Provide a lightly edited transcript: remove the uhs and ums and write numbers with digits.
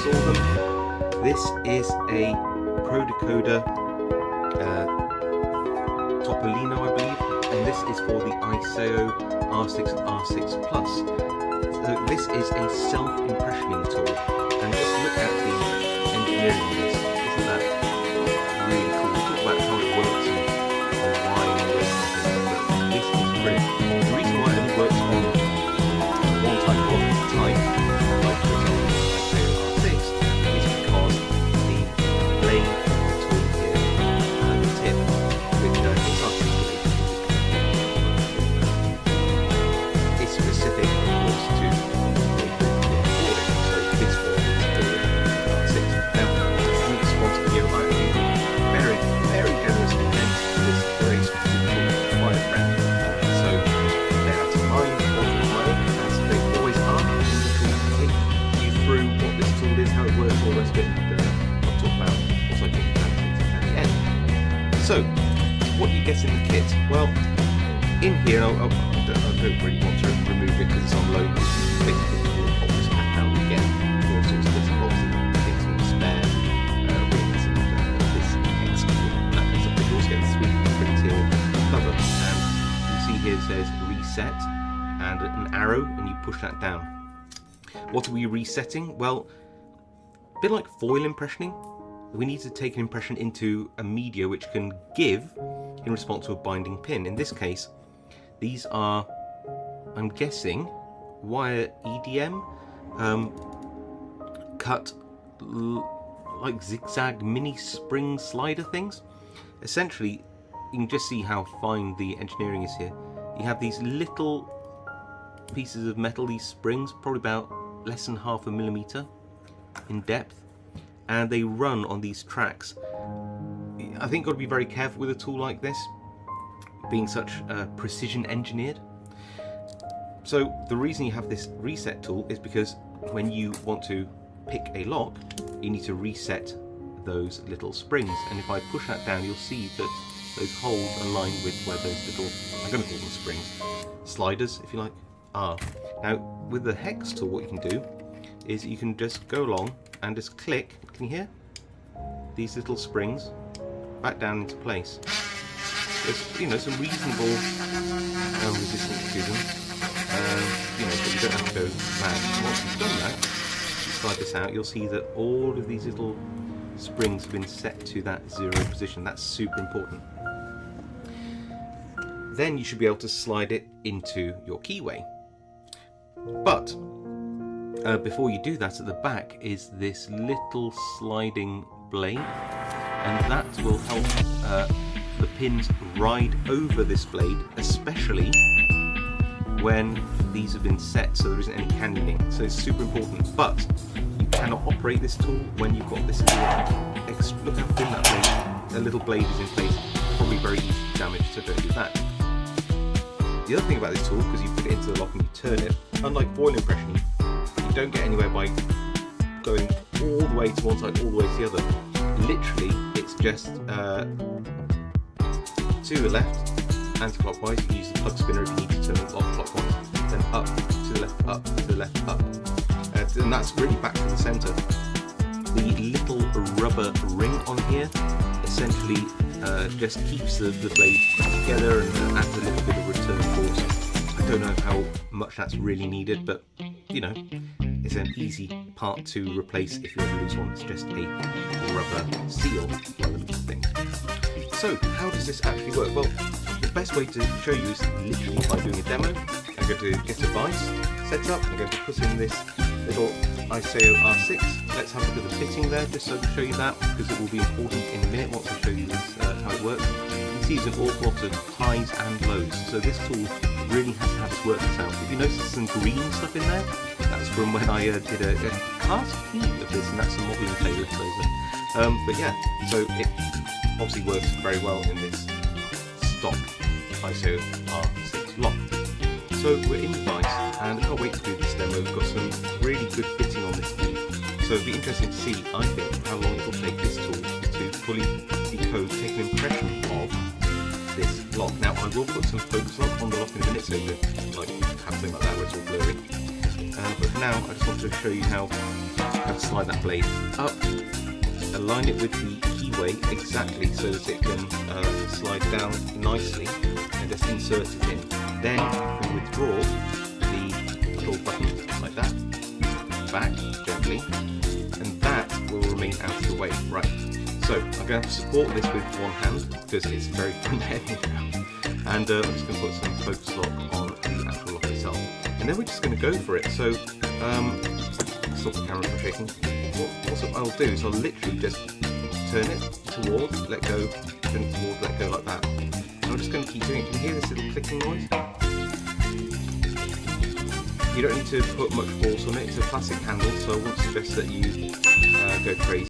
saw them. This is a Prodecoder Topolino, I believe, and this is for the ISO R6 and R6 Plus. So this is a self-impressioning tool, and just look at the engineering of this. Isn't that really cool? We'll talk about how it works and why and all this, but this is brilliant. The reason why it only works on one type of block at a time, like for example ISO R6, is because the blade of the tool here and the tip, which is articulated, is specific, of course, to recording. So this one is for R6. Now, in response to you, I have been very, very generously lent this very specific tool by a friend. So they had some mine, one of mine, as they always are. And we'll take you through what this tool is, how it works, all the rest of it. And I'll talk about what I think about it at the end. So, what you get in the kit? Well, in here, I don't really want to remove it because it's on loan. Basically, we'll pop this cap out and get all sorts of bits and bobs and things from the spare wings and this X key. That kind of stuff. But you also get the sweet printed cover. And you see here it says reset and an arrow, and you push that down. What are we resetting? Well, a bit like foil impressioning, we need to take an impression into a media which can give in response to a binding pin. In this case, these are, I'm guessing, wire EDM, cut like zigzag mini spring slider things. Essentially, you can just see how fine the engineering is here. You have these little pieces of metal, these springs, probably about less than 0.5 millimeter in depth, and they run on these tracks. I think you've got to be very careful with a tool like this, being such precision engineered. So the reason you have this reset tool is because when you want to pick a lock, you need to reset those little springs, and if I push that down, you'll see that those holes align with where those little, I'm going to call them springs, sliders if you like, are. Now with the hex tool, what you can do is you can just go along and just click, can you hear? These little springs back down into place. There's, you know, some reasonable resistance to them, you know, but you don't have to go mad. Once you've done that, you slide this out, you'll see that all of these little springs have been set to that 0 position. That's super important. Then you should be able to slide it into your keyway. But before you do that, at the back is this little sliding blade, and that will help the pins ride over this blade, especially when these have been set so there isn't any canyoning. So it's super important, but you cannot operate this tool when you've got this here. Look how thin that blade, a little blade is in place, probably very easy to damage, so don't do that. The other thing about this tool, because you put it into the lock and you turn it, unlike foil impression, you don't get anywhere by going all the way to one side, all the way to the other. Literally, it's just to the left, anti-clockwise. You can use the plug spinner if you need to turn the lock clockwise, then up, to the left, up, to the left, up. And that's really back to the centre. The little rubber ring on here essentially just keeps the blade together and adds a little bit of return force. I don't know how much that's really needed, but you know, it's an easy part to replace if you ever lose one. It's just a rubber seal by the looks of things. So how does this actually work? Well, the best way to show you is literally by doing a demo. I'm going to get a vise set up. I'm going to put in this little ISO R6. Let's have a look at the fitting there, just so to show you that, because it will be important in a minute once I show you this, how it works. You can see there's an awful lot of highs and lows, so this tool really has to have its work out. If you notice some green stuff in there, that's from when I did a cast heat of this, and that's a modelling table exposure. But yeah, so it obviously works very well in this stock ISO R6 lock. So we're in the vise, and I can't wait to do this demo. We've got some really good fitting on this key, so it'll be interesting to see, I think, how long it will take this tool to fully decode, take an impression of this lock. Now I will put some focus on the lock in a minute, so you can like have something like that where it's all blurry. But for now, I just want to show you how have to slide that blade up, align it with the keyway exactly so that it can slide down nicely, and just insert it in. Then we withdraw the little button like that, back gently, and that will remain out of the way. Right, so I'm going to have to support this with one hand because it's very heavy now, and I'm just going to put some focus lock on the actual lock itself, and then we're just going to go for it. So stop the camera from shaking. What I'll do is I'll literally just turn it towards, let go, turn it towards, let go, like that. And I'm just going to keep doing it. Can you hear this little clicking noise? You don't need to put much force on it. It's a plastic handle, so I won't suggest that you go crazy.